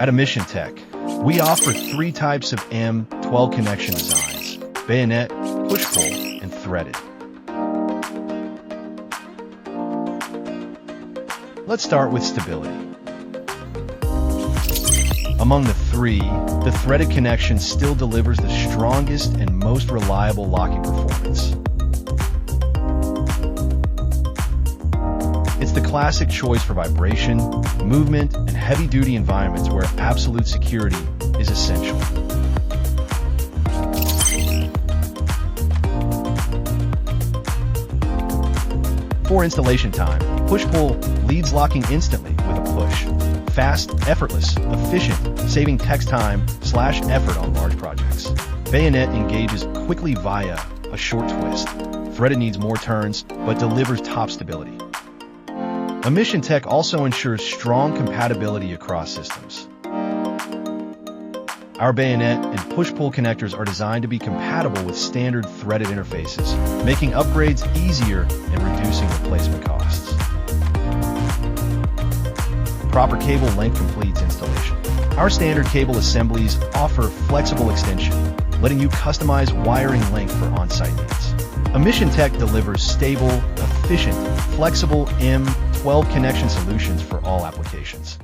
At Emission Tech, we offer three types of M12 connection designs: bayonet, push-pull, and threaded. Let's start with stability. Among the three, the threaded connection still delivers the strongest and most reliable locking performance. It's the classic choice for vibration, movement, and heavy-duty environments where absolute security is essential. For installation time, push-pull leads locking instantly with a push. Fast, effortless, efficient, saving tech time/effort on large projects. Bayonet engages quickly via a short twist. Threaded needs more turns, but delivers top stability. Emission Tech also ensures strong compatibility across systems. Our bayonet and push-pull connectors are designed to be compatible with standard threaded interfaces, making upgrades easier and reducing replacement costs. Proper cable length completes installation. Our standard cable assemblies offer flexible extension, letting you customize wiring length for on-site needs. Emission Tech delivers stable, efficient, flexible M12 connection solutions for all applications.